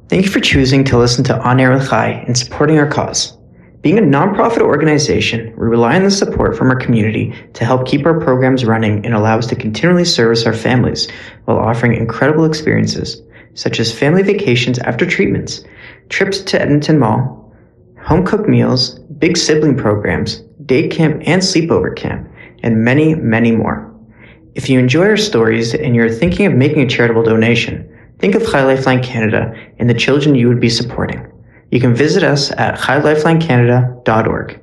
Thank you for choosing to listen to On Air with Chai and supporting our cause. Being a nonprofit organization, we rely on the support from our community to help keep our programs running and allow us to continually service our families while offering incredible experiences, such as family vacations after treatments, trips to Edmonton Mall, home-cooked meals, big sibling programs, day camp and sleepover camp, and many, many more. If you enjoy our stories and you're thinking of making a charitable donation, think of Chai Lifeline Canada and the children you would be supporting. You can visit us at chailifelinecanada.org.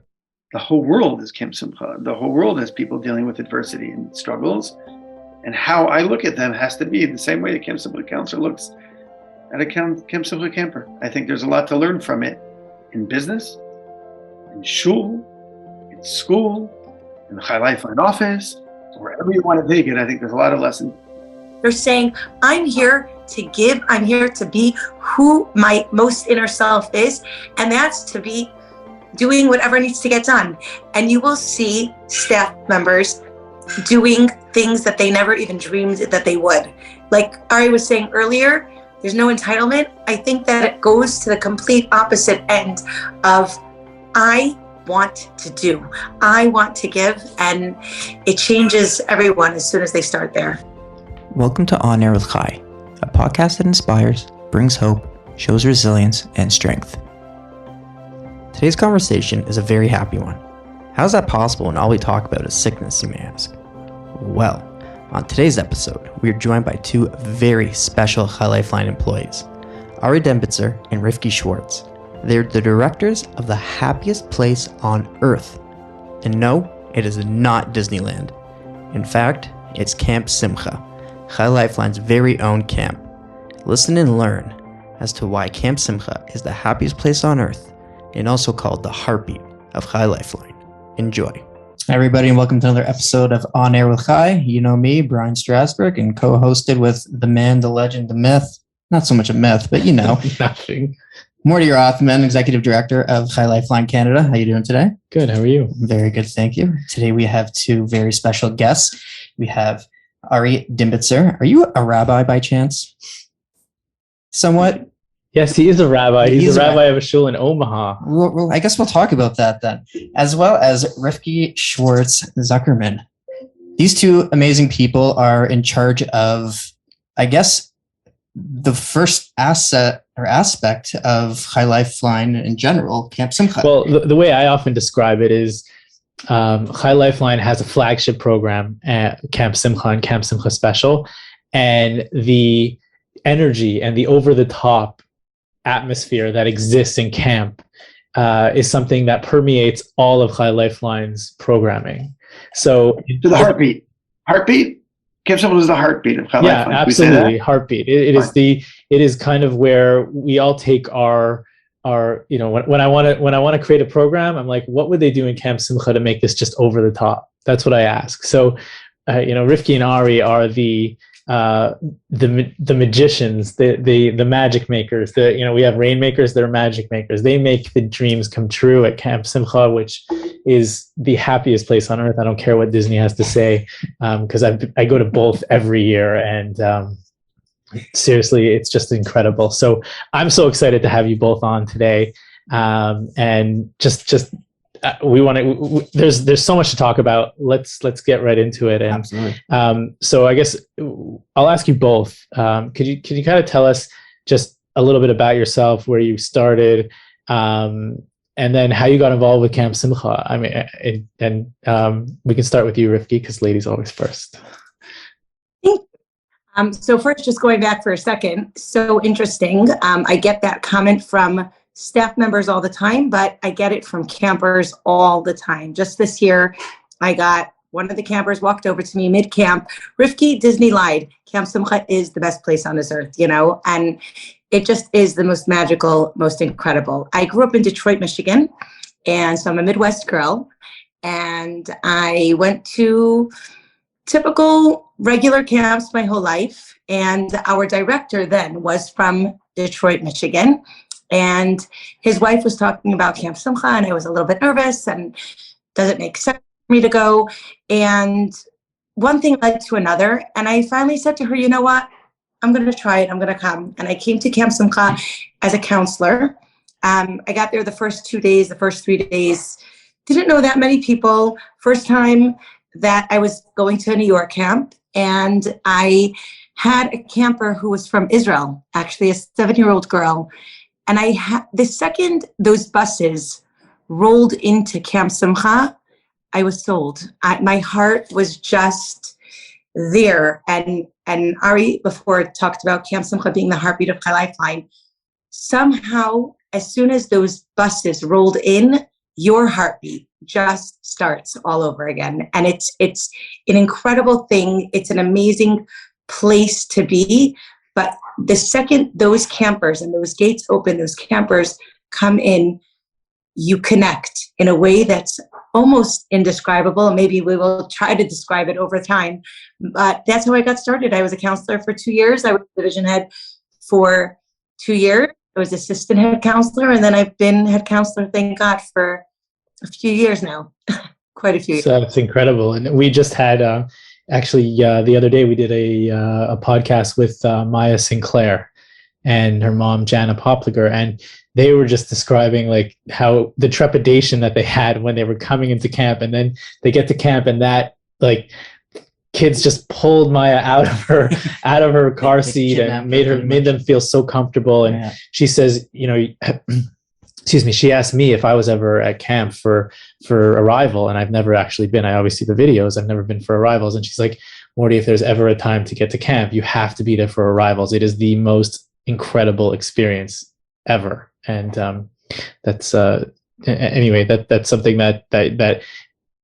The whole world is Camp Simcha. The whole world has people dealing with adversity and struggles. And how I look at them has to be the same way a Camp Simcha counselor looks at a Camp Simcha camper. I think there's a lot to learn from it in business, in shul, in school, in the Chai Lifeline office, wherever you want to take it. I think there's a lot of lessons. They're saying, I'm here to give, I'm here to be who my most inner self is, and that's to be doing whatever needs to get done. And you will see staff members doing things that they never even dreamed that they would. Like Ari was saying earlier, there's no entitlement. I think that it goes to the complete opposite end of I want to do, I want to give, and it changes everyone as soon as they start there. Welcome to On Air with Chai, a podcast that inspires, brings hope, shows resilience, and strength. Today's conversation is a very happy one. How is that possible when all we talk about is sickness, you may ask? Well, on today's episode, we are joined by two very special Chai Lifeline employees, Ari Dembitzer and Rivky Schwartz. They're the directors of the happiest place on earth. And no, it is not Disneyland. In fact, it's Camp Simcha, Chai Lifeline's very own camp. Listen and learn as to why Camp Simcha is the happiest place on earth and also called the heartbeat of Chai Lifeline. Enjoy. Hi everybody, and welcome to another episode of On Air with Chai. You know me, Bryan Strasberg, and co-hosted with the man, the legend, the myth. Not so much a myth, but you know. Nothing. Mordechai Rothman, Executive Director of Chai Lifeline Canada. How are you doing today? Good, how are you? Very good, thank you. Today we have two very special guests. We have Ari Dembitzer. Are you a rabbi by chance? Somewhat? Yes, he is a rabbi. He's a rabbi of a shul in Omaha. Well, I guess we'll talk about that then. As well as Rivky Schwartz Zuckerman. These two amazing people are in charge of, I guess, the first aspect of Chai Lifeline in general, Camp Simcha. Well, the way I often describe it is Chai Lifeline has a flagship program at Camp Simcha and Camp Simcha Special, and the energy and the over-the-top atmosphere that exists in camp is something that permeates all of Chai Lifeline's programming. So the heartbeat. Camp Simcha is the heartbeat of Chai Lifeline. Yeah, absolutely. Heartbeat. It is kind of where we all take our when I want to create a program, I'm like, what would they do in Camp Simcha to make this just over the top? That's what I ask. So, Rivky and Ari are the magicians, the magic makers. We have rainmakers, they're magic makers. They make the dreams come true at Camp Simcha, which is the happiest place on earth. I don't care what Disney has to say, because I go to both every year, and seriously, it's just incredible. So I'm so excited to have you both on today, and we want to. There's so much to talk about. Let's get right into it. And absolutely. So I guess I'll ask you both. Could you kind of tell us just a little bit about yourself, where you started, and then how you got involved with Camp Simcha? I mean, and we can start with you, Rivky, because ladies always first. So first, just going back for a second, so interesting. I get that comment from staff members all the time, but I get it from campers all the time. Just this year, I got one of the campers walked over to me mid-camp, Rivky, Disney lied. Camp Simcha is the best place on this earth, and it just is the most magical, most incredible. I grew up in Detroit, Michigan, and so I'm a Midwest girl, and I went to typical regular camps my whole life. And our director then was from Detroit, Michigan. And his wife was talking about Camp Simcha, and I was a little bit nervous, and does it make sense for me to go? And one thing led to another. And I finally said to her, you know what? I'm going to try it. I'm going to come. And I came to Camp Simcha as a counselor. I got there the first 2 days, the first 3 days. Didn't know that many people. First time that I was going to a New York camp. And I had a camper who was from Israel, actually a 7-year-old girl. And the second those buses rolled into Camp Simcha, I was sold. My heart was just there. And Ari before talked about Camp Simcha being the heartbeat of my lifeline. Somehow, as soon as those buses rolled in, your heartbeat just starts all over again. And it's an incredible thing. It's an amazing place to be. But the second those campers and those gates open, those campers come in, you connect in a way that's almost indescribable. Maybe we will try to describe it over time. But that's how I got started. I was a counselor for 2 years. I was division head for 2 years. I was assistant head counselor, and then I've been head counselor, thank God, for a few years now. Quite a few years. So that's incredible. And we just had, the other day we did a podcast with Maya Sinclair and her mom, Jana Popliger, and they were just describing like how the trepidation that they had when they were coming into camp, and then they get to camp and that like kids just pulled Maya out of her car seat and made them feel so comfortable. And she says, excuse me, she asked me if I was ever at camp for arrival, and I've never actually been. I always see the videos. I've never been for arrivals. And she's like, Morty, if there's ever a time to get to camp, you have to be there for arrivals. It is the most incredible experience ever. And that's anyway, that's something that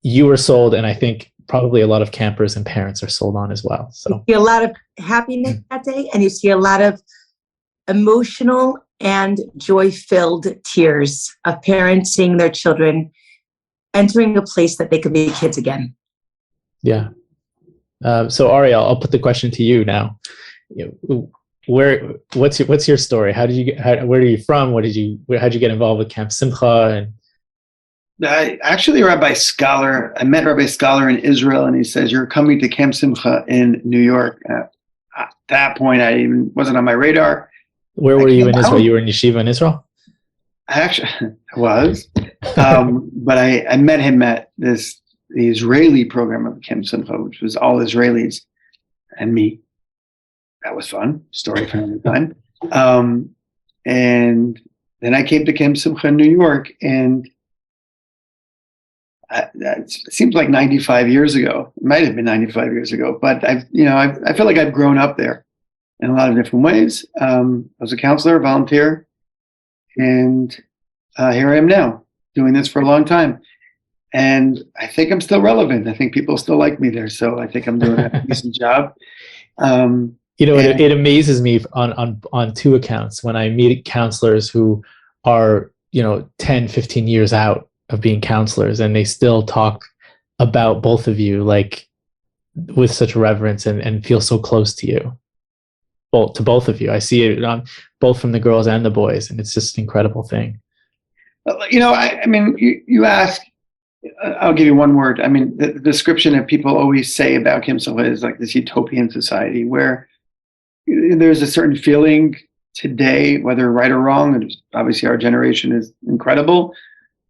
you were sold, and I think probably a lot of campers and parents are sold on as well. So you see a lot of happiness that day, and you see a lot of emotional and joy-filled tears of parents seeing their children entering a place that they could be kids again. Yeah. So Ari, I'll put the question to you now. What's your story? Where are you from? How'd you get involved with Camp Simcha? And actually, Rabbi Scholar. I met Rabbi Scholar in Israel, and he says, "You're coming to Camp Simcha in New York." At that point, I even wasn't on my radar. Where were you in Israel? You were in yeshiva in Israel? I was, but I met him at the Israeli program of Camp Simcha, which was all Israelis and me. That was fun. Story for another time. And then I came to Camp Simcha in New York, and it seems like 95 years ago. It might have been 95 years ago, but I feel like I've grown up there in a lot of different ways. I was a counselor, volunteer, and here I am now doing this for a long time. And I think I'm still relevant. I think people still like me there. So I think I'm doing a decent job. It amazes me on two accounts when I meet counselors who are, 10, 15 years out of being counselors, and they still talk about both of you like with such reverence and feel so close to you. To both of you. I see it on both from the girls and the boys, and it's just an incredible thing. You ask, I'll give you one word. I mean, the description that people always say about Camp Simcha is like this utopian society where there's a certain feeling today, whether right or wrong, and obviously our generation is incredible,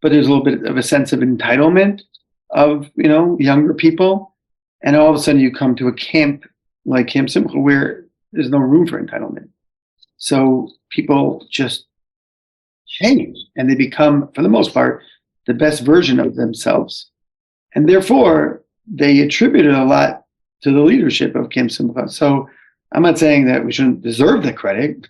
but there's a little bit of a sense of entitlement of, younger people. And all of a sudden you come to a camp like Camp Simcha where there's no room for entitlement. So people just change and they become, for the most part, the best version of themselves. And therefore, they attributed a lot to the leadership of Camp Simcha. So I'm not saying that we shouldn't deserve the credit,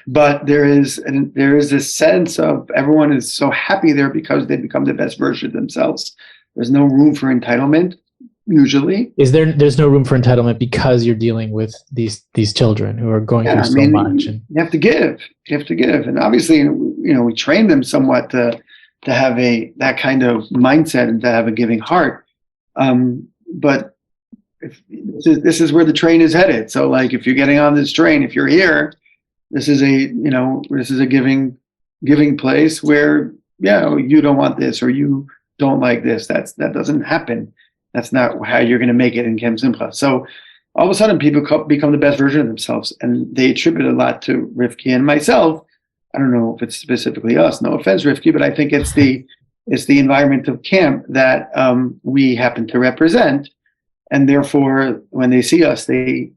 but there is this sense of everyone is so happy there because they become the best version of themselves. There's no room for entitlement. Usually, there's no room for entitlement because you're dealing with these children who are going through so much. And you have to give, and obviously, we train them somewhat to have that kind of mindset and to have a giving heart. But this is where the train is headed. So, like, if you're getting on this train, if you're here, this is a giving place where you don't want this or you don't like this. That doesn't happen. That's not how you're going to make it in Camp Simcha. So all of a sudden people become the best version of themselves, and they attribute a lot to Rivky and myself. I don't know if it's specifically us. No offense, Rivky, but I think it's the environment of camp that we happen to represent, and therefore, when they see us, they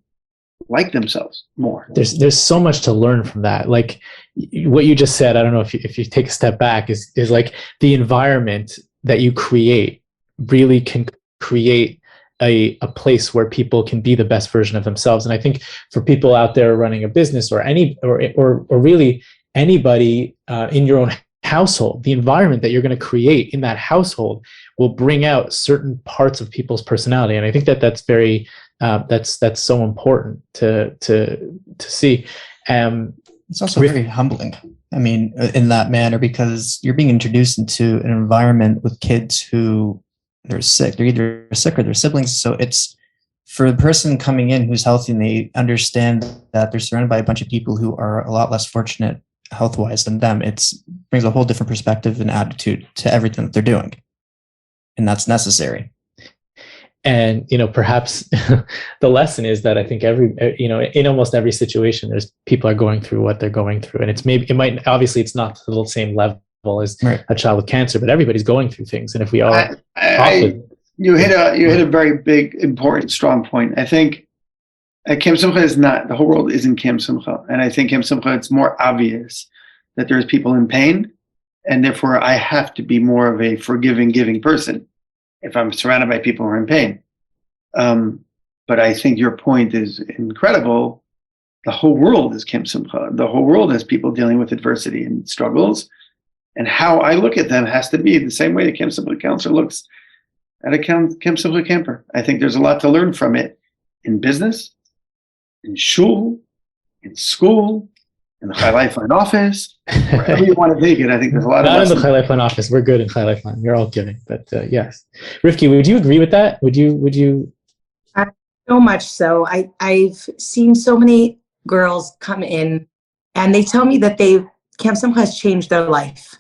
like themselves more. There's so much to learn from that. Like what you just said, I don't know if you take a step back, is like the environment that you create really can create a place where people can be the best version of themselves. And I think for people out there running a business or really anybody in your own household, the environment that you're going to create in that household will bring out certain parts of people's personality. And I think that's very that's so important to see. It's also very humbling. I mean, in that manner, because you're being introduced into an environment with kids who they're sick. They're either sick or their siblings. So it's for the person coming in who's healthy and they understand that they're surrounded by a bunch of people who are a lot less fortunate health-wise than them. It brings a whole different perspective and attitude to everything that they're doing. And that's necessary. And, perhaps the lesson is that I think in almost every situation, people are going through what they're going through. And obviously it's not to the same level as a child with cancer, but everybody's going through things. And if we are, you hit a very big, important, strong point. I think Camp Simcha is not, the whole world isn't Camp Simcha. And I think Camp Simcha, it's more obvious that there's people in pain. And therefore I have to be more of a forgiving, giving person if I'm surrounded by people who are in pain. But I think your point is incredible. The whole world is Camp Simcha. The whole world has people dealing with adversity and struggles. And how I look at them has to be the same way the Camp Simcha counselor looks at a Camp Simcha camper. I think there's a lot to learn from it in business, in shul, in school, in the Chai Lifeline office, wherever you want to take it. I think there's a lot Not of in the Chai Lifeline office. We're good in Chai Lifeline. We're all giving, but yes. Rivky, would you agree with that? Would you? So much so. I've seen so many girls come in and they tell me that Camp Simcha has changed their life.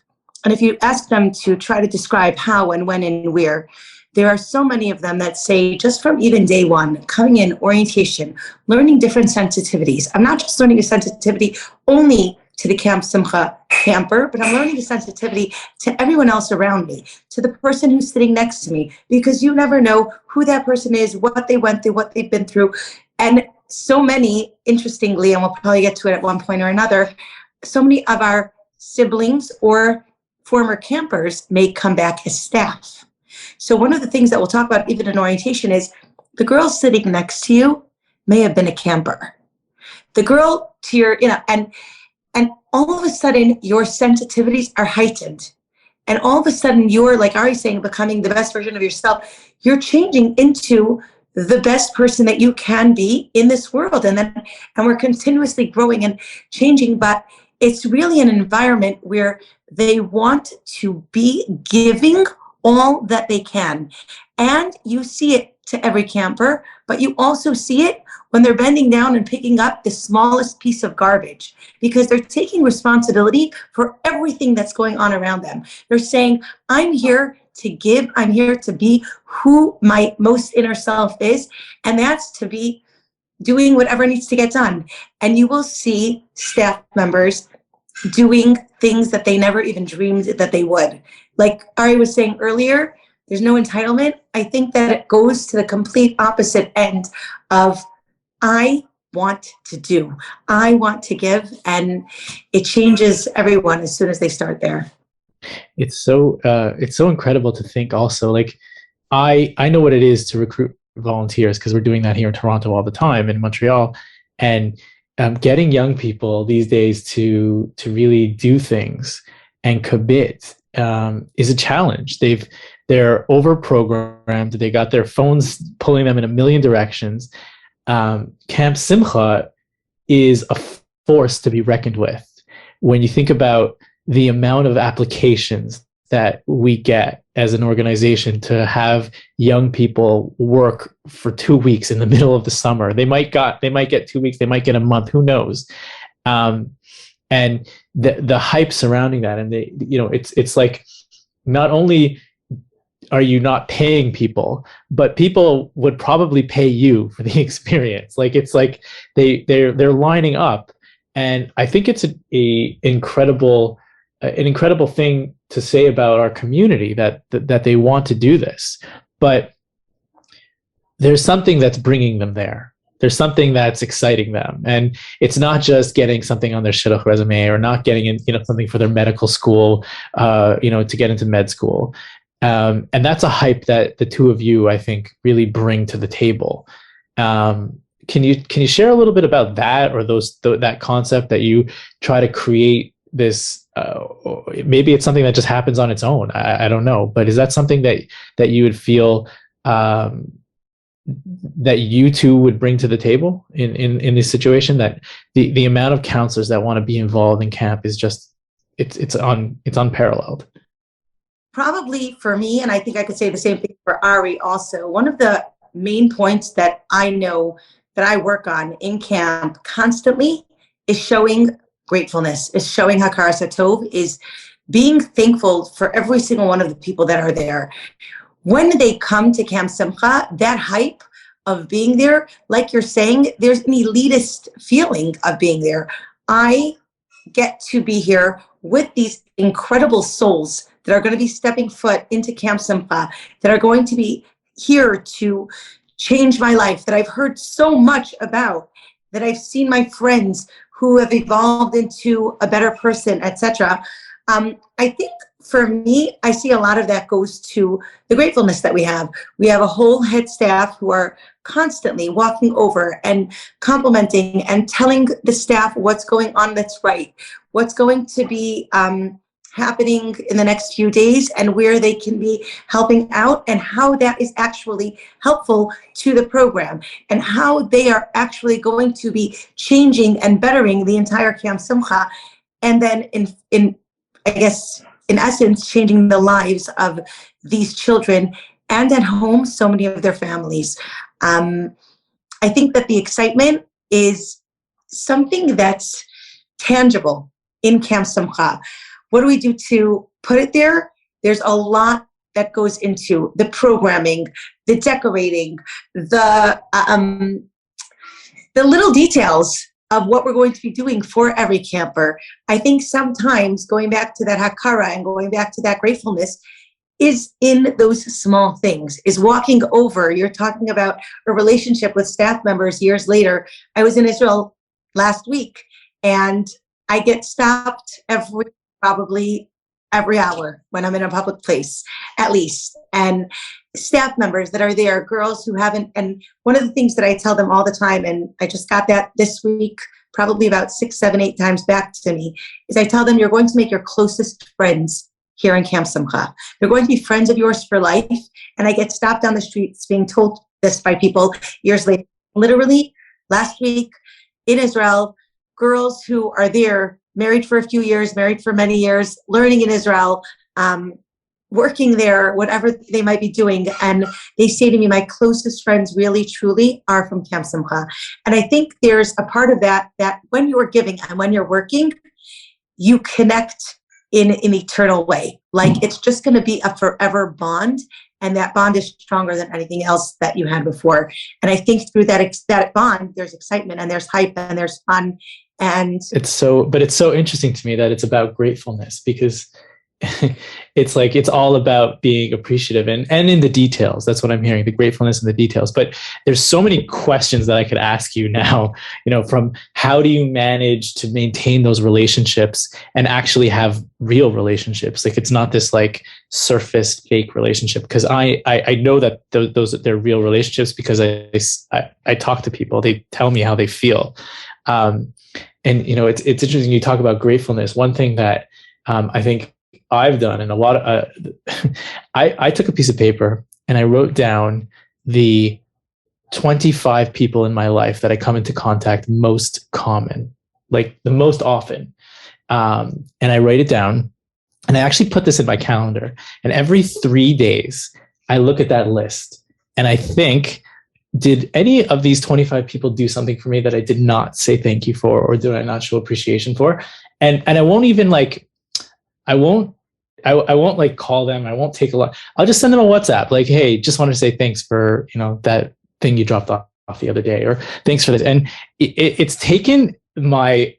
And if you ask them to try to describe how and when and where, there are so many of them that say, just from even day one, coming in, orientation, learning different sensitivities. I'm not just learning a sensitivity only to the Camp Simcha camper, but I'm learning a sensitivity to everyone else around me, to the person who's sitting next to me, because you never know who that person is, what they went through, what they've been through. And so many, interestingly, and we'll probably get to it at one point or another, so many of our siblings or former campers may come back as staff. So one of the things that we'll talk about even in orientation is the girl sitting next to you may have been a camper. The girl to your, and all of a sudden your sensitivities are heightened. And all of a sudden you're, like Ari's saying, becoming the best version of yourself. You're changing into the best person that you can be in this world. And we're continuously growing and changing, but it's really an environment where they want to be giving all that they can. And you see it to every camper, but you also see it when they're bending down and picking up the smallest piece of garbage, because they're taking responsibility for everything that's going on around them. They're saying, I'm here to give, I'm here to be who my most inner self is, and that's to be doing whatever needs to get done. And you will see staff members doing things that they never even dreamed that they would. Like Ari was saying earlier, there's no entitlement. I think that it goes to the complete opposite end of I want to do, I want to give, and it changes everyone as soon as they start there. It's so incredible to think also, like I know what it is to recruit volunteers, because we're doing that here in Toronto all the time, in Montreal, and getting young people these days to really do things and commit is a challenge. They're over programmed. They got their phones pulling them in a million directions. Camp Simcha is a force to be reckoned with. When you think about the amount of applications that we get as an organization to have young people work for 2 weeks in the middle of the summer, they might get 2 weeks, they might get a month, who knows? And the hype surrounding that, and it's like, not only are you not paying people, but people would probably pay you for the experience. Like, it's like they're lining up. And I think it's an incredible thing to say about our community, that they want to do this, but there's something that's bringing them there. There's something that's exciting them, and it's not just getting something on their shidduch resume, or not getting in, something for their medical school, to get into med school. And that's a hype that the two of you, I think, really bring to the table. Can you share a little bit about that, or that concept that you try to create this? Maybe it's something that just happens on its own. I don't know, but is that something that you would feel that you two would bring to the table in this situation? That the amount of counselors that want to be involved in camp is just it's unparalleled. Probably for me, and I think I could say the same thing for Ari also, one of the main points that I know that I work on in camp constantly is showing gratefulness, is showing hakaras hatov, is being thankful for every single one of the people that are there. When they come to Camp Simcha, that hype of being there, like you're saying, there's an elitist feeling of being there. I get to be here with these incredible souls that are going to be stepping foot into Camp Simcha, that are going to be here to change my life, that I've heard so much about, that I've seen my friends who have evolved into a better person, etc. I think for me, I see a lot of that goes to the gratefulness that we have. We have a whole head staff who are constantly walking over and complimenting and telling the staff what's going on that's right, what's going to be happening in the next few days, and where they can be helping out, and how that is actually helpful to the program, and how they are actually going to be changing and bettering the entire Camp Simcha, and then in essence, changing the lives of these children, and at home, so many of their families. I think that the excitement is something that's tangible in Camp Simcha. What do we do to put it there? There's a lot that goes into the programming, the decorating, the little details of what we're going to be doing for every camper. I think sometimes going back to that hakara and going back to that gratefulness is in those small things, is walking over. You're talking about a relationship with staff members years later. I was in Israel last week, and I get stopped probably every hour when I'm in a public place, at least. And staff members that are there, girls who haven't, and one of the things that I tell them all the time, and I just got that this week, probably about 6, 7, 8 times back to me, is I tell them, you're going to make your closest friends here in Camp Simcha. They're going to be friends of yours for life. And I get stopped on the streets being told this by people years later. Literally, last week in Israel, girls who are there, married for a few years, married for many years, learning in Israel, working there, whatever they might be doing. And they say to me, my closest friends really, truly are from Camp Simcha. And I think there's a part of that when you're giving and when you're working, you connect in an eternal way. Like, it's just going to be a forever bond. And that bond is stronger than anything else that you had before. And I think through that bond, there's excitement and there's hype and there's fun. And it's so interesting to me that it's about gratefulness, because it's like, it's all about being appreciative and in the details. That's what I'm hearing, the gratefulness in the details. But there's so many questions that I could ask you now, from how do you manage to maintain those relationships and actually have real relationships? Like, it's not this like surface fake relationship, because I know that they're real relationships, because I talk to people, they tell me how they feel. And it's interesting you talk about gratefulness. One thing that I think I've done, and a lot of I took a piece of paper and I wrote down the 25 people in my life that I come into contact most common, like the most often, and I write it down, and I actually put this in my calendar, and every 3 days I look at that list and I think, did any of these 25 people do something for me that I did not say thank you for, or did I not show appreciation for? And I won't even I won't like call them. I won't take a lot. I'll just send them a WhatsApp. Like, hey, just want to say thanks for, that thing you dropped off the other day, or thanks for this. And it's taken the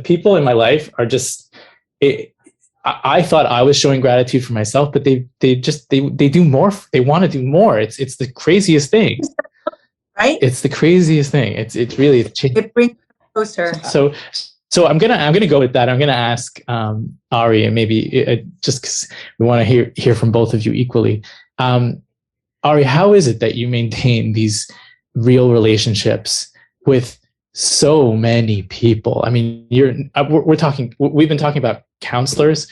people in my life are just, I thought I was showing gratitude for myself, but they do more. They want to do more. It's the craziest thing. Right? It's the craziest thing. It's really, it brings closer. So I'm gonna go with that. I'm gonna ask Ari, and maybe just because we want to hear from both of you equally. Ari, how is it that you maintain these real relationships with so many people? I mean, we've been talking about counselors,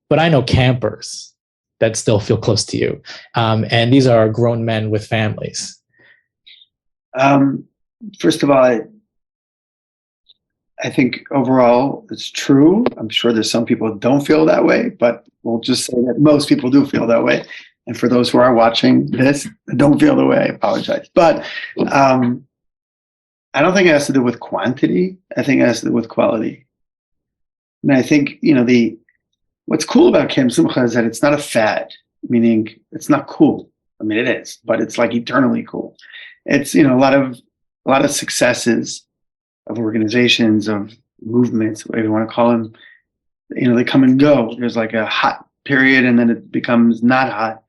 but I know campers that still feel close to you, and these are grown men with families. First of all, I think overall it's true. I'm sure there's some people who don't feel that way, but we'll just say that most people do feel that way. And for those who are watching this that don't feel the way, I apologize. But I don't think it has to do with quantity. I think it has to do with quality. And I think, what's cool about Camp Simcha is that it's not a fad, meaning it's not cool. I mean, it is, but it's like eternally cool. It's, a lot of successes of organizations, of movements, whatever you want to call them, they come and go. There's like a hot period and then it becomes not hot.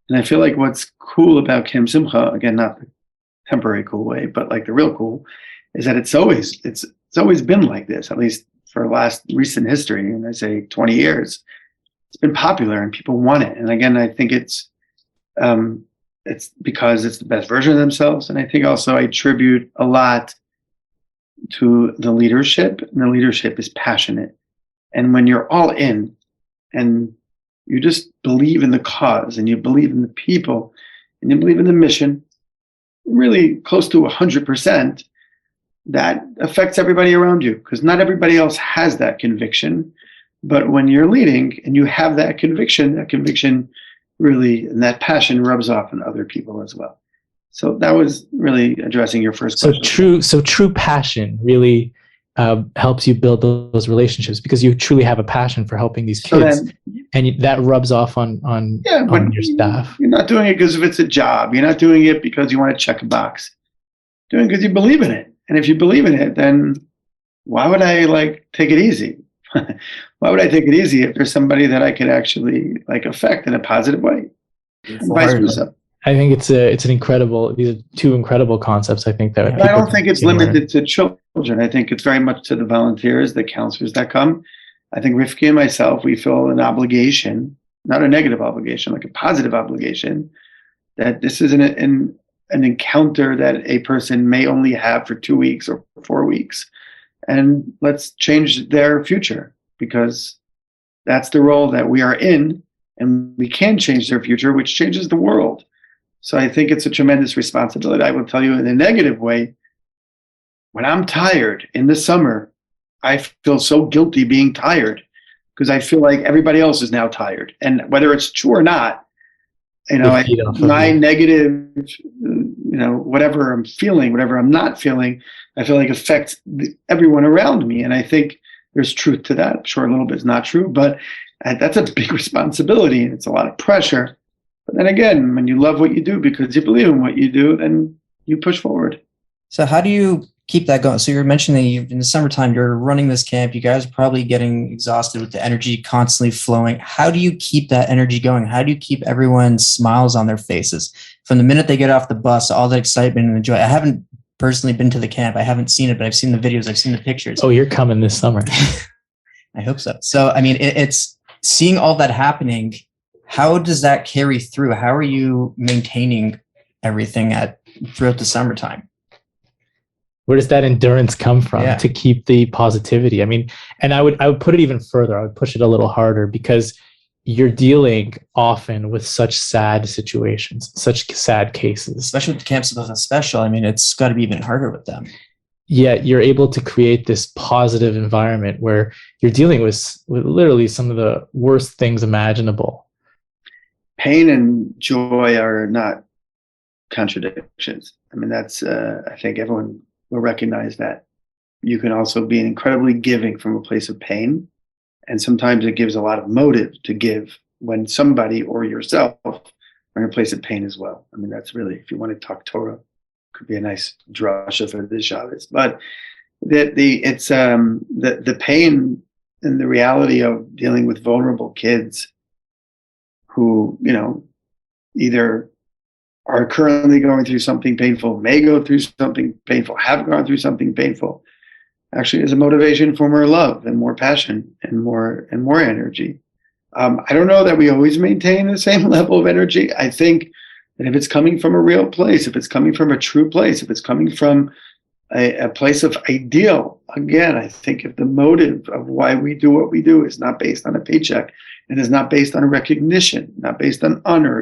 And I feel like what's cool about Camp Simcha, again, not the temporary cool way, but like the real cool, is that it's always been like this, at least for recent history. And I say 20 years, it's been popular and people want it. And again, I think it's because it's the best version of themselves. And I think also I attribute a lot to the leadership, and the leadership is passionate. And when you're all in and you just believe in the cause and you believe in the people and you believe in the mission, really close to 100%, that affects everybody around you, because not everybody else has that conviction. But when you're leading and you have that conviction really, and that passion rubs off on other people as well. So that was really addressing your first question. So true passion really helps you build those relationships, because you truly have a passion for helping these kids, and that rubs off on your staff. You're not doing it because if it's a job. You're not doing it because you want to check a box. You're doing it because you believe in it. And if you believe in it, then why would I take it easy? Why would I take it easy if there's somebody that I could actually affect in a positive way? And vice versa. I think these are two incredible concepts. I think that I don't think it's limited to children. I think it's very much to the volunteers, the counselors that come. I think Rivky and myself, we feel an obligation, not a negative obligation, like a positive obligation, that this is an encounter that a person may only have for 2 weeks or 4 weeks. And let's change their future, because that's the role that we are in, and we can change their future, which changes the world. So I think it's a tremendous responsibility. I will tell you in a negative way, when I'm tired in the summer, I feel so guilty being tired, because I feel like everybody else is now tired. And whether it's true or not, my negative, whatever I'm feeling, whatever I'm not feeling, I feel like affects everyone around me. And I think there's truth to that. I'm sure a little bit is not true, but that's a big responsibility, and it's a lot of pressure. But then again, when you love what you do because you believe in what you do, then you push forward. So how do you keep that going? So you're mentioning that in the summertime, you're running this camp. You guys are probably getting exhausted with the energy constantly flowing. How do you keep that energy going? How do you keep everyone's smiles on their faces from the minute they get off the bus, all the excitement and the joy? I haven't personally been to the camp. I haven't seen it, but I've seen the videos. I've seen the pictures. Oh, you're coming this summer. I hope so. So, I mean, it's seeing all that happening. How does that carry through? How are you maintaining everything throughout the summertime? Where does that endurance come from to keep the positivity? I mean, and I would put it even further. I would push it a little harder, because you're dealing often with such sad situations, such sad cases. Especially with the Camp Simcha Special. I mean, it's got to be even harder with them. Yet you're able to create this positive environment where you're dealing with literally some of the worst things imaginable. Pain and joy are not contradictions. I mean, that's, I think everyone will recognize that. You can also be incredibly giving from a place of pain, And sometimes it gives a lot of motive to give when somebody or yourself are in a place of pain as well. I mean, that's really, if you want to talk Torah, could be a nice drasha for this Shabbos. But the pain and the reality of dealing with vulnerable kids who, either are currently going through something painful, may go through something painful, have gone through something painful, actually is a motivation for more love and more passion and more energy. I don't know that we always maintain the same level of energy. I think that if it's coming from a real place, if it's coming from a true place, if it's coming from a place of ideal, again, I think if the motive of why we do what we do is not based on a paycheck and is not based on recognition, not based on honor,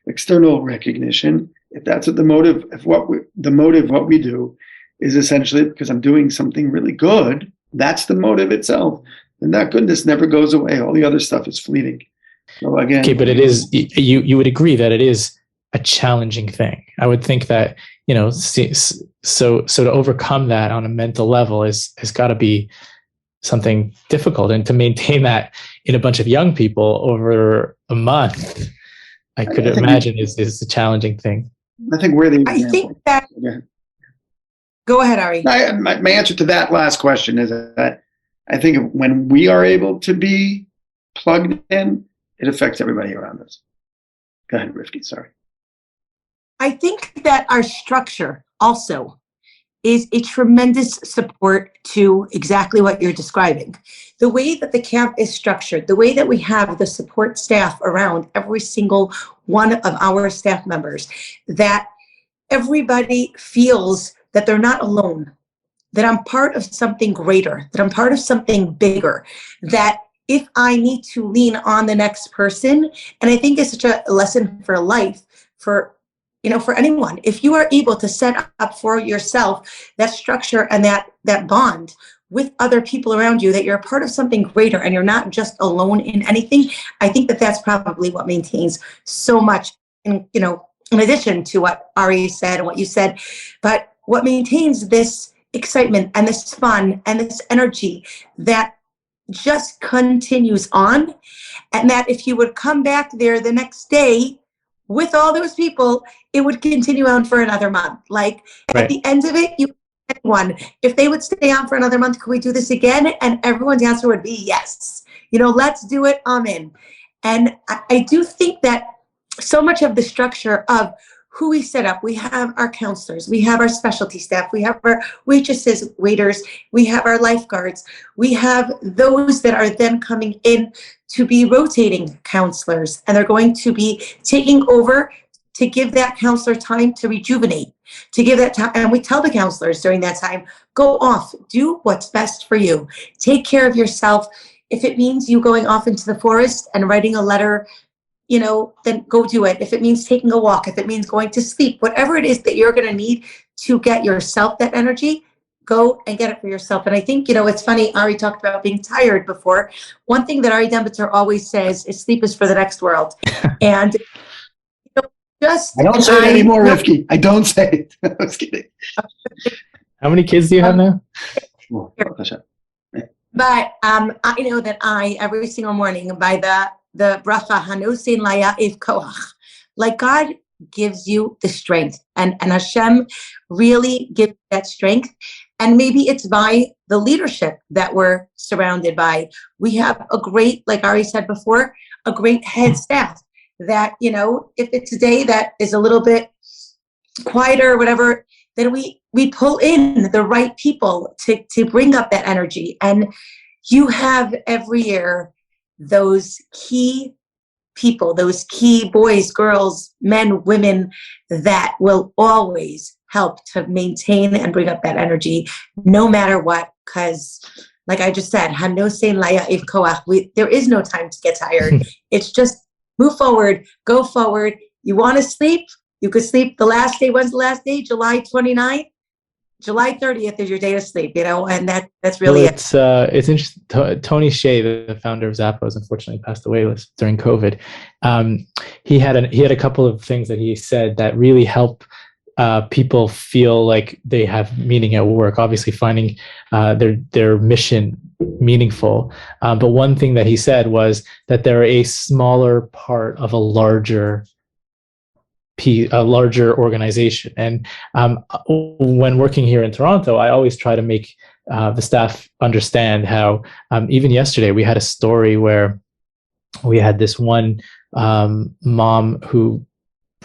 external recognition, if that's what the motive of what we do is essentially because I'm doing something really good, that's the motive itself. And that goodness never goes away. All the other stuff is fleeting. So again, okay, but it is, you would agree that it is a challenging thing. I would think that, so to overcome that on a mental level has got to be something difficult. And to maintain that in a bunch of young people over a month, I could imagine is a challenging thing. I think we're the example. I think that, go ahead, Ari. My answer to that last question is that I think when we are able to be plugged in, it affects everybody around us. Go ahead, Rivky, sorry. I think that our structure also is a tremendous support to exactly what you're describing. The way that the camp is structured, the way that we have the support staff around every single one of our staff members, that everybody feels that they're not alone, that I'm part of something greater, that I'm part of something bigger, that if I need to lean on the next person, and I think it's such a lesson for life, for anyone, if you are able to set up for yourself that structure and that bond with other people around you, that you're a part of something greater and you're not just alone in anything, I think that that's probably what maintains so much, in addition to what Ari said and what you said, but what maintains this excitement and this fun and this energy that just continues on, and that if you would come back there the next day with all those people, it would continue on for another month. Like right. At the end of it, if they would stay on for another month, could we do this again? And everyone's answer would be yes. Let's do it. I'm in. And I do think that so much of the structure of who we set up, we have our counselors, we have our specialty staff, we have our waitresses, waiters, we have our lifeguards, we have those that are then coming in to be rotating counselors, and they're going to be taking over to give that counselor time to rejuvenate, to give that time. And we tell the counselors during that time, go off, do what's best for you, take care of yourself. If it means you going off into the forest and writing a letter, then go do it. If it means taking a walk, if it means going to sleep, whatever it is that you're going to need to get yourself that energy, go and get it for yourself. And I think, it's funny, Ari talked about being tired before. One thing that Ari Dembitzer always says is sleep is for the next world. And I don't say it anymore, Rivky. I don't say it. I was kidding. How many kids do you have now? But I know that every single morning by the bracha hanosein laya ev koach, like God gives you the strength, and Hashem really gives that strength. And maybe it's by the leadership that we're surrounded by. We have a great, like Ari said before, a great head staff that, if it's a day that is a little bit quieter or whatever, then we pull in the right people to bring up that energy. And you have every year those key people, those key boys, girls, men, women that will always help to maintain and bring up that energy no matter what. Because like I just said, hanosein laya ev koach, there is no time to get tired. It's just move forward, go forward. You want to sleep? You could sleep the last day. When's the last day? July 29th? July 30th is your day to sleep, and that's really it. It's interesting. Tony Shea, the founder of Zappos, unfortunately passed away during COVID. He had a couple of things that he said that really help people feel like they have meaning at work, obviously finding their mission meaningful. But one thing that he said was that they're a smaller part of a larger organization. And when working here in Toronto, I always try to make the staff understand how even yesterday we had a story where we had this one mom who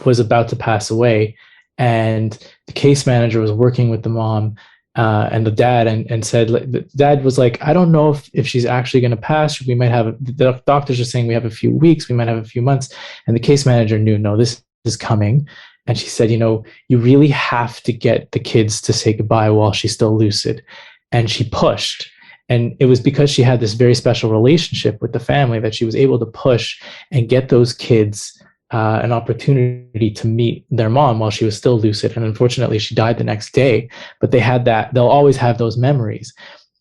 was about to pass away, and the case manager was working with the mom and the dad, and said, the dad was like, I don't know if she's actually going to pass. We might have, the doctors are saying we have a few weeks, we might have a few months. And the case manager knew, no, this is coming. And she said, you really have to get the kids to say goodbye while she's still lucid. And she pushed. And it was because she had this very special relationship with the family that she was able to push and get those kids an opportunity to meet their mom while she was still lucid. And unfortunately, she died the next day. But they had that, they'll always have those memories.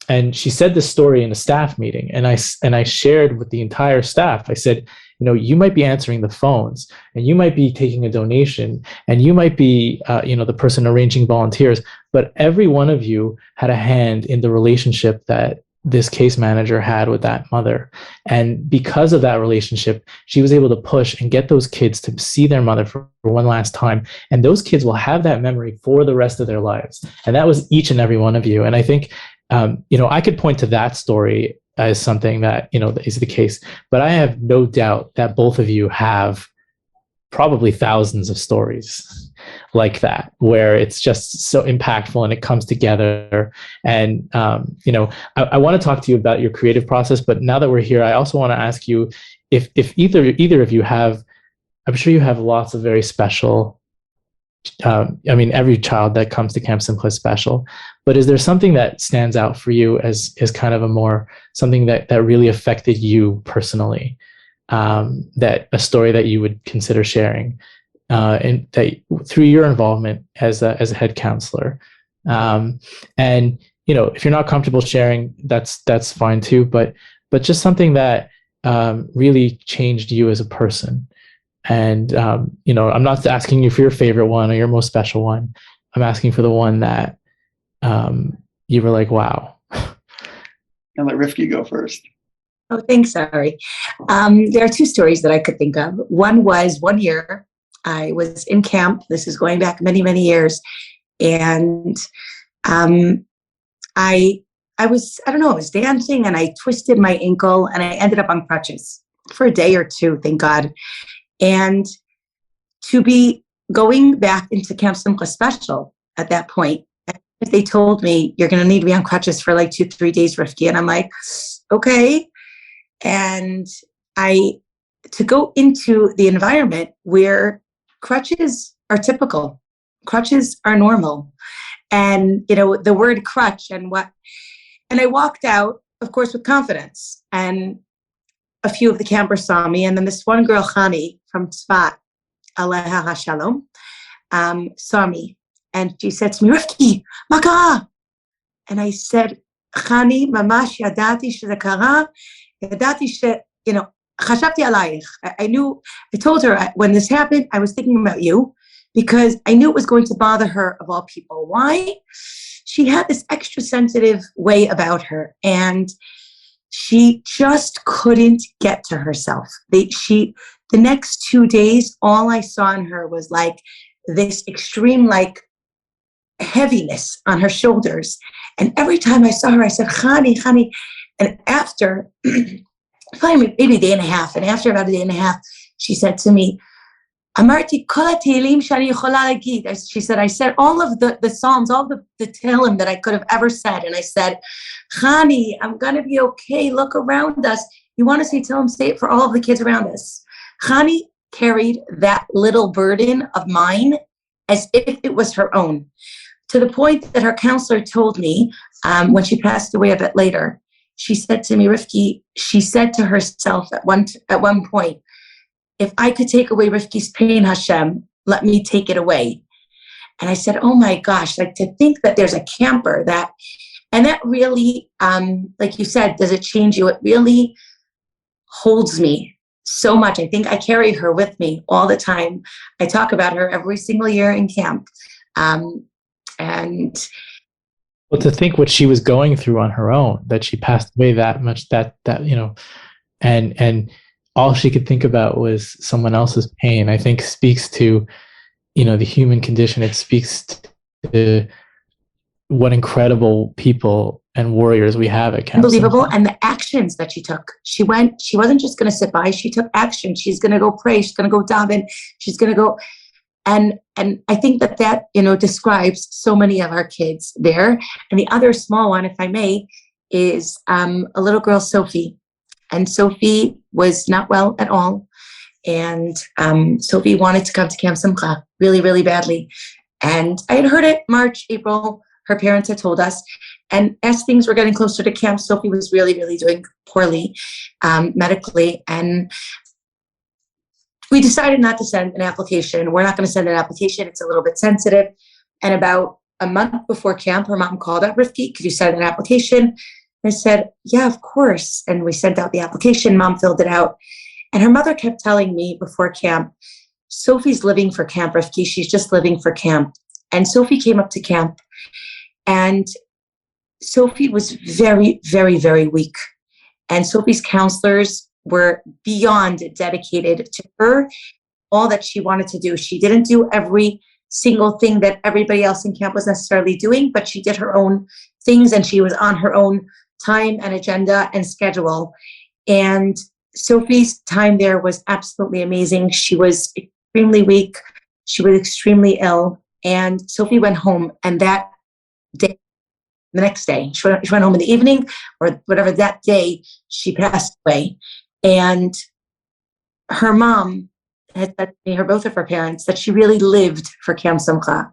And she said this story in a staff meeting. And I shared with the entire staff. I said, you might be answering the phones, and you might be taking a donation, and you might be, the person arranging volunteers, but every one of you had a hand in the relationship that this case manager had with that mother. And because of that relationship, she was able to push and get those kids to see their mother for one last time. And those kids will have that memory for the rest of their lives. And that was each and every one of you. And I think, I could point to that story as something that, is the case, but I have no doubt that both of you have probably thousands of stories like that, where it's just so impactful and it comes together. And, I want to talk to you about your creative process, but now that we're here, I also want to ask you if either of you have, I'm sure you have lots of very special, every child that comes to Camp Simcha Special, but is there something that stands out for you as kind of something that really affected you personally, that a story that you would consider sharing, and that through your involvement as a head counselor? And if you're not comfortable sharing, that's fine too, but just something that really changed you as a person. And, I'm not asking you for your favorite one or your most special one. I'm asking for the one that you were like, wow. And let Rivky go first. Oh, thanks, Ari. There are two stories that I could think of. One was one year I was in camp. This is going back many, many years. And I was dancing and I twisted my ankle and I ended up on crutches for a day or two, thank God. And to be going back into Camp Simcha Special at that point, they told me, you're going to need to be on crutches for like 2-3 days, Rivky. And I'm like, okay. And to go into the environment where crutches are typical, crutches are normal. And, the word crutch and I walked out, of course, with confidence. And a few of the campers saw me. And then this one girl, Chani, from Tzfat, Aleha HaShalom, saw me. And she said to me, Rivky, ma kara? And I said, Chani, mamash yadati sheze kara, yadati chashavti alayich. I told her when this happened, I was thinking about you because I knew it was going to bother her of all people. Why? She had this extra sensitive way about her, and she just couldn't get to herself. The next 2 days, all I saw in her was like this extreme, heaviness on her shoulders. And every time I saw her, I said, Chani, Chani. And after probably maybe a day and a half, and after about a day and a half, she said to me, Amarti kol ha'teilim shani yochola lagid. She said, I said all of the Psalms, all the Tehillim that I could have ever said. And I said, Chani, I'm going to be okay. Look around us. You want to say Tehillim, say it for all of the kids around us. Chani carried that little burden of mine as if it was her own, to the point that her counselor told me when she passed away a bit later. She said to me, Rivky, she said to herself at one point, if I could take away Rivky's pain, Hashem, let me take it away. And I said, oh my gosh, to think that there's a camper that really, like you said, does it change you? It really holds me so much. I think I carry her with me all the time. I talk about her every single year in camp. And well, to think what she was going through on her own, that she passed away that much, that and all she could think about was someone else's pain, I think speaks to, the human condition. It speaks to what incredible people and warriors we have at Camp unbelievable. Simcha. And the actions that she took. She wasn't just going to sit by. She took action. She's going to go pray. She's going to go daven. She's going to go. And I think that describes so many of our kids there. And the other small one, if I may, is a little girl, Sophie. And Sophie was not well at all. And Sophie wanted to come to Camp Simcha really, really badly. And I had heard it March, April. Her parents had told us. And as things were getting closer to camp, Sophie was really, really doing poorly medically. And we decided not to send an application. We're not going to send an application. It's a little bit sensitive. And about a month before camp, her mom called up, Rivky, could you send an application? I said, yeah, of course. And we sent out the application. Mom filled it out. And her mother kept telling me before camp, Sophie's living for camp, Rivky. She's just living for camp. And Sophie came up to camp. And Sophie was very, very, very weak. And Sophie's counselors were beyond dedicated to her, all that she wanted to do. She didn't do every single thing that everybody else in camp was necessarily doing, but she did her own things, and she was on her own time and agenda and schedule. And Sophie's time there was absolutely amazing. She was extremely weak. She was extremely ill. And Sophie went home, and that day, the next day, she went home in the evening or whatever, that day she passed away. And her mom had said to me, both of her parents, that she really lived for Camp Simcha.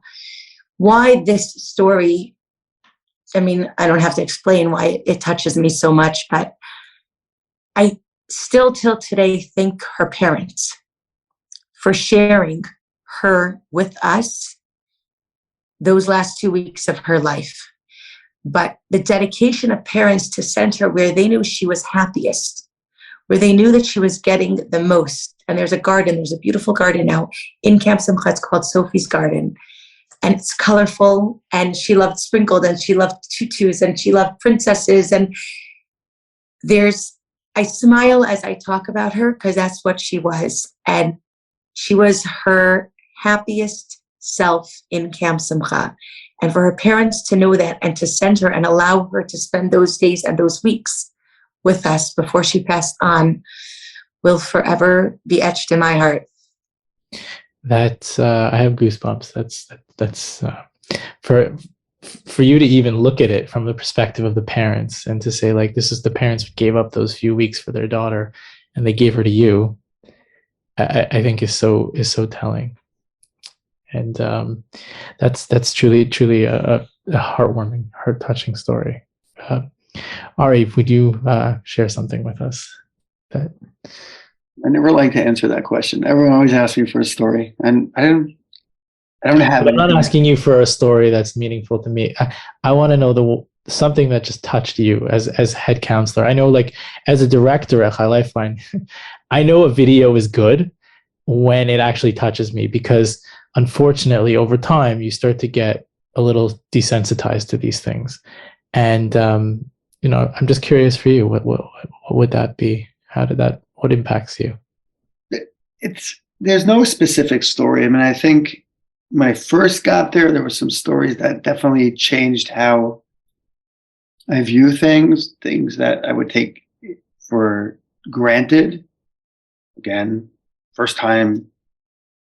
Why this story? I mean, I don't have to explain why it touches me so much, but I still till today thank her parents for sharing her with us those last 2 weeks of her life. But the dedication of parents to send her where they knew she was happiest, where they knew that she was getting the most. And there's a beautiful garden now in Camp Simcha. It's called Sophie's Garden. And it's colorful, and she loved sprinkled, and she loved tutus, and she loved princesses. And I smile as I talk about her, because that's what she was. And she was her happiest self in Camp Simcha. And for her parents to know that and to send her and allow her to spend those days and those weeks with us before she passed on will forever be etched in my heart. That's I have goosebumps. That's for you to even look at it from the perspective of the parents, and to say, like, this is the parents who gave up those few weeks for their daughter, and they gave her to you. I think is so telling, and that's truly a heartwarming, heart-touching story. Ari, would you share something with us? I never like to answer that question. Everyone always asks me for a story, and I don't have. But I'm not asking you for a story that's meaningful to me. I want to know something that just touched you as head counselor. I know, like, as a director at High Lifeline, I know a video is good when it actually touches me, because unfortunately over time you start to get a little desensitized to these things. And I'm just curious for you, what would that be? What impacts you? There's no specific story. I mean, I think when I first got there were some stories that definitely changed how I view things that I would take for granted. Again, first time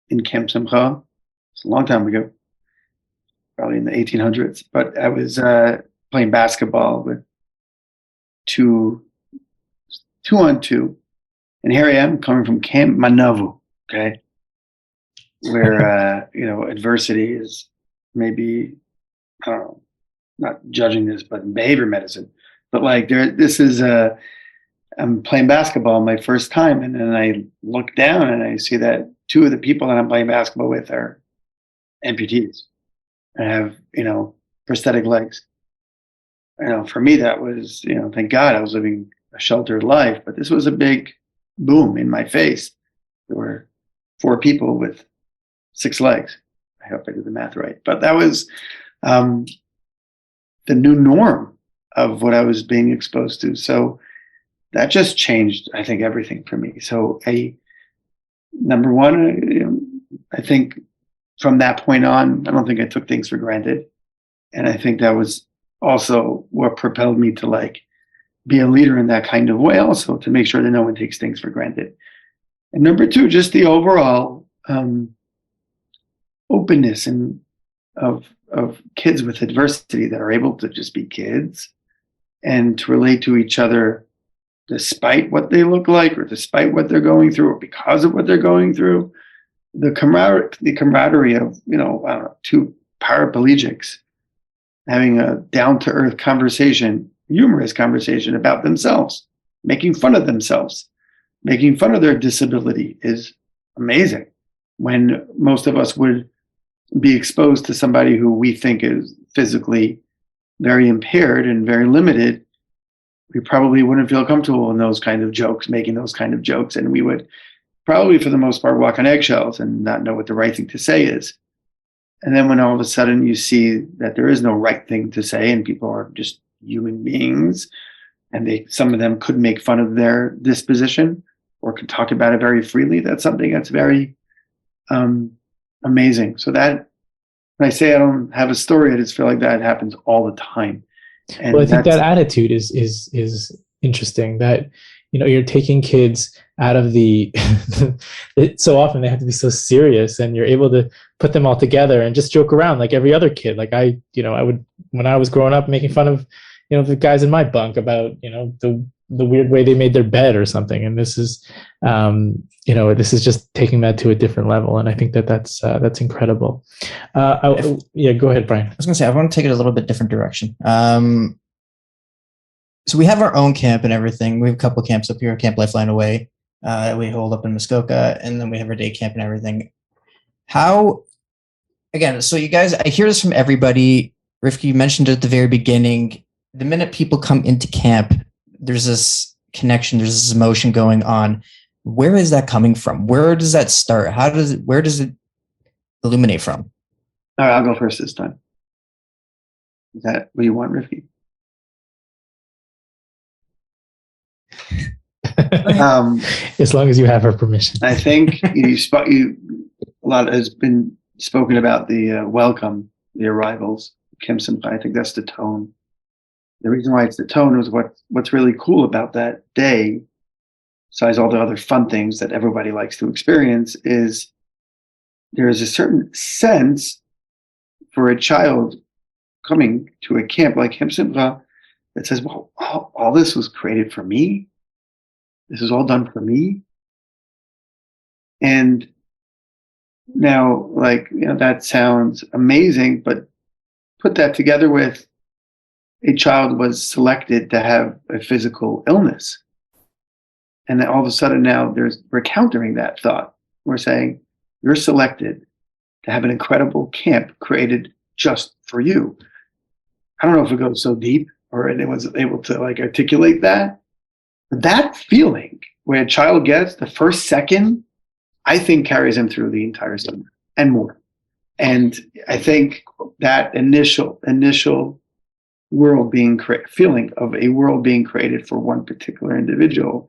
in Camp Simcha. It's a long time ago, probably in the 1800s. But I was playing basketball with two on two. And here I am coming from Camp Manavu, okay, where, adversity is maybe, I don't know, not judging this, but behavior medicine. But like I'm playing basketball my first time, and then I look down and I see that two of the people that I'm playing basketball with are amputees and have, prosthetic legs. For me, that was, thank God I was living a sheltered life, but this was a big boom in my face. There were 4 people with 6 legs, I hope I did the math right. But that was the new norm of what I was being exposed to. So that just changed, I think, everything for me. So number one, I think from that point on, I don't think I took things for granted. And I think that was also what propelled me to like be a leader in that kind of way, also to make sure that no one takes things for granted. And number two, just the overall openness and of kids with adversity that are able to just be kids and to relate to each other despite what they look like or despite what they're going through or because of what they're going through. The camaraderie of, I don't know, two paraplegics having a down-to-earth conversation, humorous conversation about themselves, making fun of themselves, making fun of their disability is amazing. When most of us would be exposed to somebody who we think is physically very impaired and very limited, we probably wouldn't feel comfortable in those kind of jokes, making those kind of jokes. And we would probably, for the most part, walk on eggshells and not know what the right thing to say is. And then when all of a sudden you see that there is no right thing to say and people are just human beings and some of them could make fun of their disposition or could talk about it very freely, that's something that's very amazing. So that, when I say I don't have a story, I just feel like that happens all the time. And well, I think that attitude is interesting, that you're taking kids out of so often they have to be so serious, and you're able to put them all together and just joke around like every other kid. Like I would, when I was growing up, making fun of the guys in my bunk about the weird way they made their bed or something. And this is this is just taking that to a different level, and I think that's incredible. Yeah, go ahead, Bryan. I was gonna say I want to take it a little bit different direction. So we have our own camp and everything. We have a couple of camps up here, Camp Lifeline Away. We hold up in Muskoka, and then we have our day camp and everything. So you guys, I hear this from everybody. Rivky mentioned it at the very beginning. The minute people come into camp, there's this connection, there's this emotion going on. Where is that coming from? Where does that start? Where does it illuminate from? All right, I'll go first this time. Is that what you want, Rivky? As long as you have her permission. I think a lot has been spoken about the welcome, the arrivals, Camp Simcha. I think that's the tone. The reason why it's the tone is what's really cool about that day, besides all the other fun things that everybody likes to experience, is there is a certain sense for a child coming to a camp like Camp Simcha that says, well, all this was created for me. This is all done for me. And now, that sounds amazing, but put that together with a child was selected to have a physical illness. And then all of a sudden now we're countering that thought. We're saying, you're selected to have an incredible camp created just for you. I don't know if it goes so deep or anyone's able to articulate that. That feeling where a child gets the first second, I think carries him through the entire summer and more. And I think that initial feeling of a world being created for one particular individual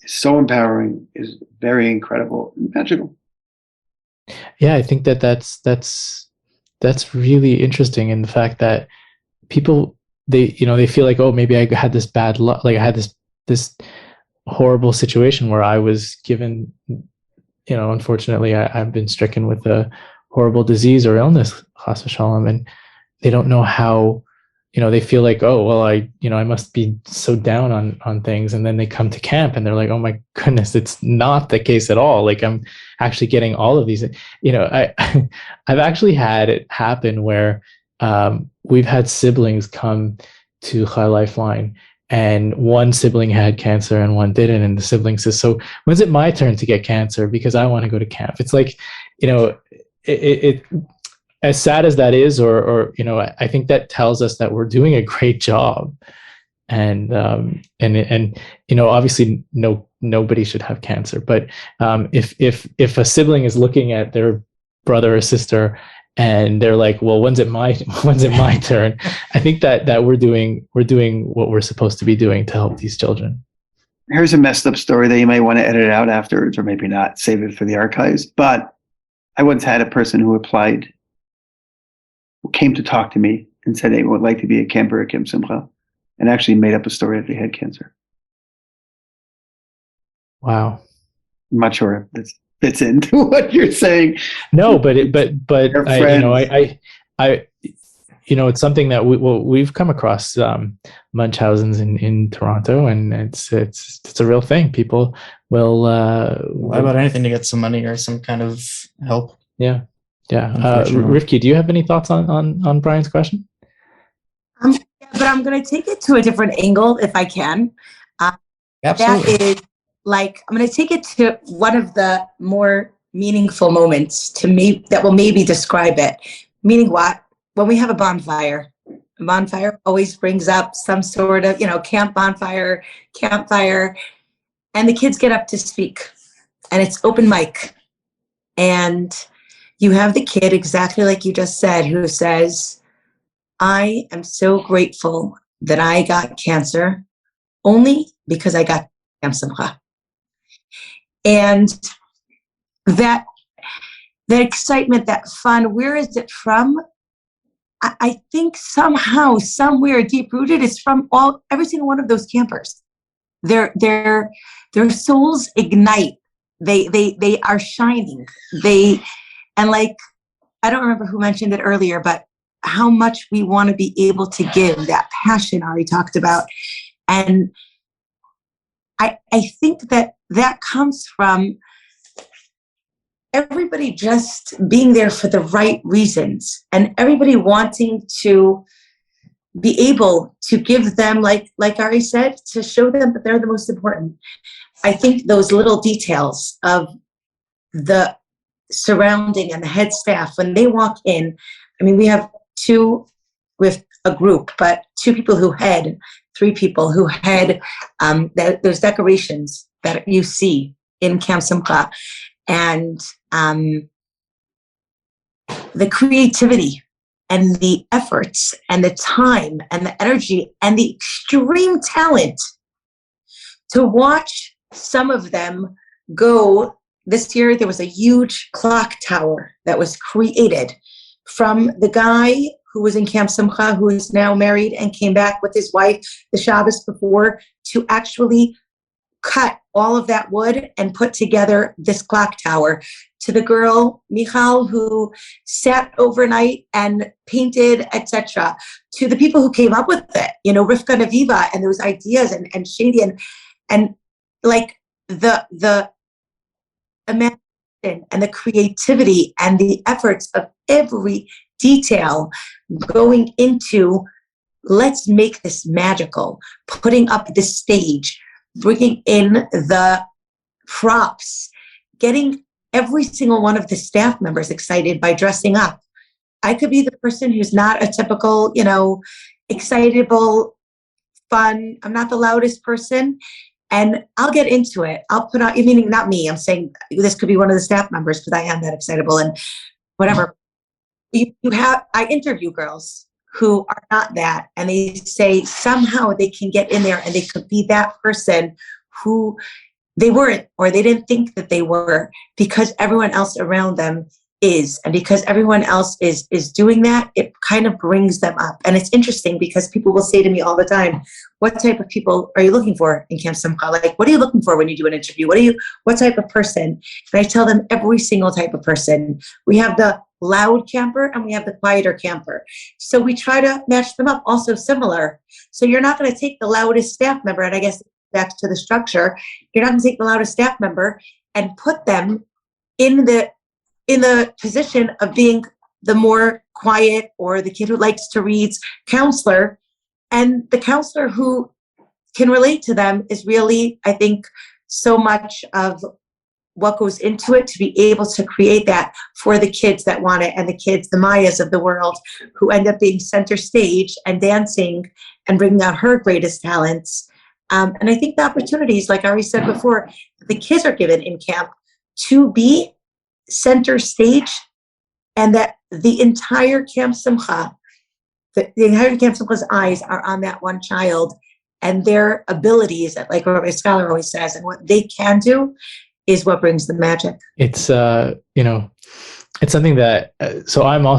is so empowering, is very incredible and magical. Yeah, I think that's really interesting in the fact that people, they feel like, oh, maybe I had this bad luck, like I had this horrible situation where I was given, unfortunately I've been stricken with a horrible disease or illness, chas v'shalom, and they don't know how, they feel like, oh, well, I must be so down on things. And then they come to camp and they're like, oh my goodness, it's not the case at all. Like I'm actually getting all of these, I've actually had it happen where we've had siblings come to Chai Lifeline, and one sibling had cancer and one didn't. And the sibling says, so when's it my turn to get cancer? Because I want to go to camp. It's like, it as sad as that is, or I think that tells us that we're doing a great job. And obviously nobody should have cancer. But if a sibling is looking at their brother or sister and they're like, well, when's it my turn? I think that we're doing what we're supposed to be doing to help these children. Here's a messed up story that you may want to edit out afterwards, or maybe not, save it for the archives. But I once had a person who came to talk to me and said they would like to be a camper at Camp Simcha, and actually made up a story that they had cancer. Wow. I'm not sure if this fits into what you're saying. No, but it's something that we've come across Munchausen's in Toronto, and it's a real thing. People will lie about anything to get some money or some kind of help. Yeah. Rivky, do you have any thoughts on Bryan's question? But I'm going to take it to a different angle if I can. Absolutely. That is I'm going to take it to one of the more meaningful moments to me that will maybe describe it. Meaning what? When we have a bonfire always brings up some sort of, campfire, and the kids get up to speak, and it's open mic. And you have the kid, exactly like you just said, who says, I am so grateful that I got cancer only because I got Camp Simcha. And that excitement, that fun, where is it from? I think somehow, somewhere deep-rooted, it's from every single one of those campers. Their souls ignite. They are shining. I don't remember who mentioned it earlier, but how much we want to be able to give, that passion Ari talked about. And I think that comes from everybody just being there for the right reasons, and everybody wanting to be able to give them, like Ari said, to show them that they're the most important. I think those little details of the surrounding and the head staff, when they walk in, we have two with a group, but three people who head those decorations that you see in Camp Simcha, and the creativity and the efforts and the time and the energy and the extreme talent to watch some of them go. This year, there was a huge clock tower that was created from the guy who was in Camp Simcha, who is now married and came back with his wife the Shabbos before, to actually cut all of that wood and put together this clock tower, to the girl, Michal, who sat overnight and painted, etc., to the people who came up with it, Rivka and Aviva, and those ideas, and Shady, and like the imagination and the creativity and the efforts of every detail going into, let's make this magical, putting up the stage, bringing in the props, getting every single one of the staff members excited by dressing up. I could be the person who's not a typical, excitable, fun. I'm not the loudest person, and I'll get into it. I'll put on, meaning not me. I'm saying this could be one of the staff members, because I am that excitable and whatever. I interview girls who are not that, and they say somehow they can get in there and they could be that person who they weren't, or they didn't think that they were, because everyone else around them is, and because everyone else is doing that, it kind of brings them up. And it's interesting because people will say to me all the time, what type of people are you looking for in Camp Simcha? Like, what are you looking for when you do an interview? What type of person? And I tell them every single type of person. We have the loud camper and we have the quieter camper. So we try to match them up, also similar. So you're not going to take the loudest staff member, and I guess back to the structure, you're not going to take the loudest staff member and put them in the position of being the more quiet, or the kid who likes to read counselor. And the counselor who can relate to them is really, I think, so much of what goes into it to be able to create that for the kids that want it, and the kids, the Mayas of the world, who end up being center stage and dancing and bringing out her greatest talents. And I think the opportunities, like Ari said before, the kids are given in camp to be center stage and that the entire Camp Simcha, the entire Camp Simcha's eyes are on that one child, and their abilities, like Rabbi Scholar always says, and what they can do is what brings the magic. It's it's something that so I know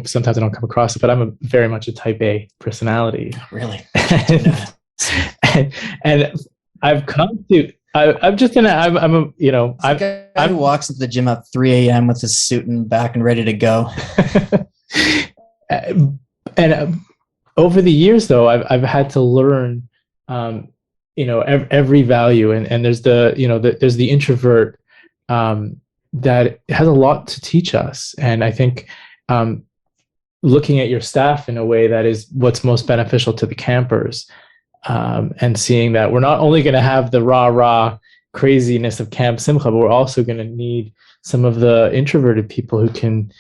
sometimes I don't come across it, but I'm very much a type A personality. Really? and I've come to I'm just gonna I'm a guy who walks into the gym at 3 a.m. with his suit and back and ready to go. And over the years, though, I've had to learn, every value, and there's there's the introvert that has a lot to teach us, and I think looking at your staff in a way that is what's most beneficial to the campers, and seeing that we're not only going to have the rah craziness of Camp Simcha, but we're also going to need some of the introverted people who can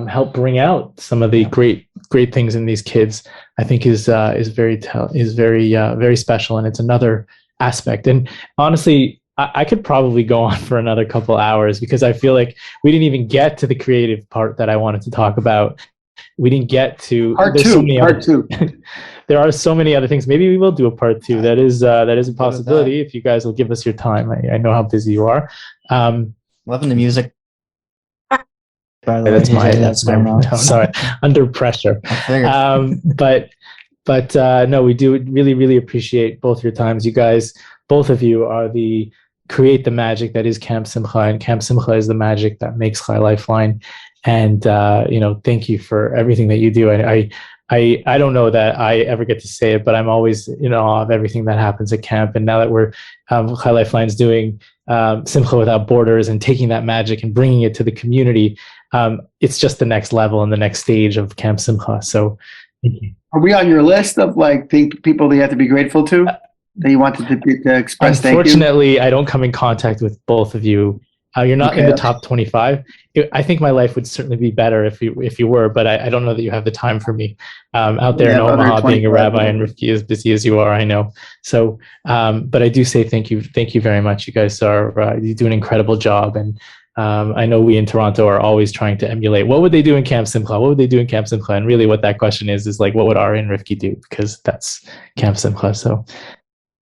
help bring out some of the great things in these kids. I think is very special, and it's another aspect. And honestly, I could probably go on for another couple hours, because I feel like we didn't even get to the creative part that I wanted to talk about. We didn't get to part two. There are so many other things. Maybe we will do a part two. That is a possibility if you guys will give us your time. I know how busy you are. Loving the music. By the way, that's my ringtone. Sorry, under pressure. But no, we do really appreciate both your times. You guys, both of you, are create the magic that is Camp Simcha, and Camp Simcha is the magic that makes Chai Lifeline. And thank you for everything that you do. I don't know that I ever get to say it, but I'm always in awe of everything that happens at camp. And now that we're Chai Lifeline's doing Simcha Without Borders and taking that magic and bringing it to the community, it's just the next level and the next stage of Camp Simcha. So thank you. Are we on your list of people that you have to be grateful to, that you wanted to express thank you? Unfortunately, I don't come in contact with both of you. You're not in the top 25. I think my life would certainly be better if you were, but I don't know that you have the time for me out there in Omaha, being a rabbi, and Rivky as busy as you are, I know. So, but I do say thank you very much. You guys you do an incredible job, and I know we in Toronto are always trying to emulate. What would they do in Camp Simcha? What would they do in Camp Simcha? And really, what that question is like, what would Ari and Rivky do? Because that's Camp Simcha. So.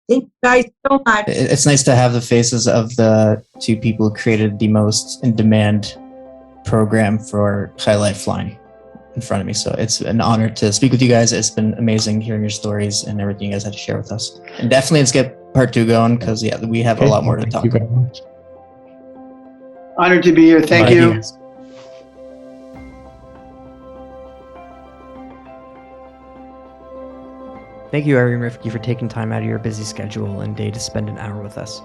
Thank you guys so much. It's nice to have the faces of the two people who created the most in-demand program for Chai Lifeline in front of me. So it's an honor to speak with you guys. It's been amazing hearing your stories and everything you guys had to share with us. And definitely let's get part 2 going, because we have a lot more to talk about. Thank you very much. Honored to be here. Thank you. Thank you, Ari and Rivky, for taking time out of your busy schedule and day to spend an hour with us.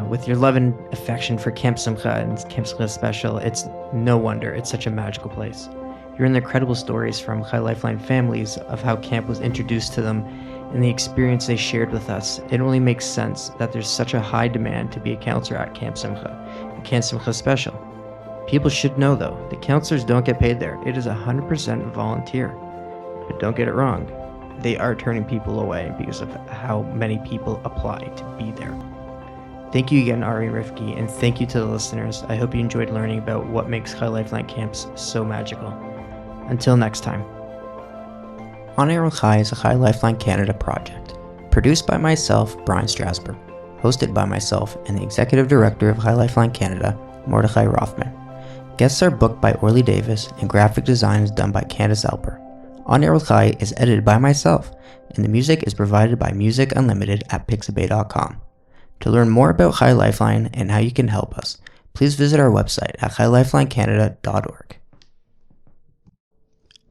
With your love and affection for Camp Simcha and Camp Simcha Special, it's no wonder it's such a magical place. Hearing the incredible stories from Chai Lifeline families of how camp was introduced to them and the experience they shared with us, it only makes sense that there's such a high demand to be a counselor at Camp Simcha and Camp Simcha Special. People should know, though, the counselors don't get paid there. It is 100% volunteer. But don't get it wrong. They are turning people away because of how many people apply to be there. Thank you again, Ari and Rivky, and thank you to the listeners. I hope you enjoyed learning about what makes Chai Lifeline camps so magical. Until next time. On Air with Chai is a Chai Lifeline Canada project, produced by myself, Bryan Strasberg, hosted by myself and the Executive Director of Chai Lifeline Canada, Mordechai Rothman. Guests are booked by Orly Davis, and graphic design is done by Candace Alper. On Air with Chai is edited by myself, and the music is provided by Music Unlimited at pixabay.com. To learn more about Chai Lifeline and how you can help us, please visit our website at chailifelinecanada.org.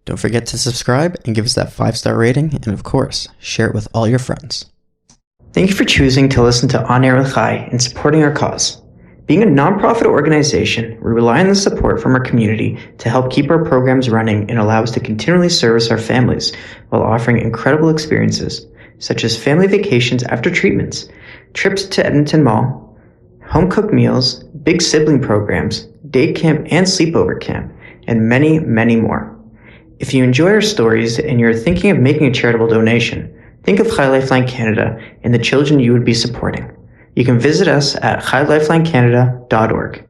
Don't forget to subscribe and give us that 5-star rating, and of course, share it with all your friends. Thank you for choosing to listen to On Air with Chai and supporting our cause. Being a nonprofit organization, we rely on the support from our community to help keep our programs running and allow us to continually service our families while offering incredible experiences, such as family vacations after treatments, trips to Edmonton Mall, home-cooked meals, big sibling programs, day camp and sleepover camp, and many, many more. If you enjoy our stories and you're thinking of making a charitable donation, think of Chai Lifeline Canada and the children you would be supporting. You can visit us at chailifelinecanada.org.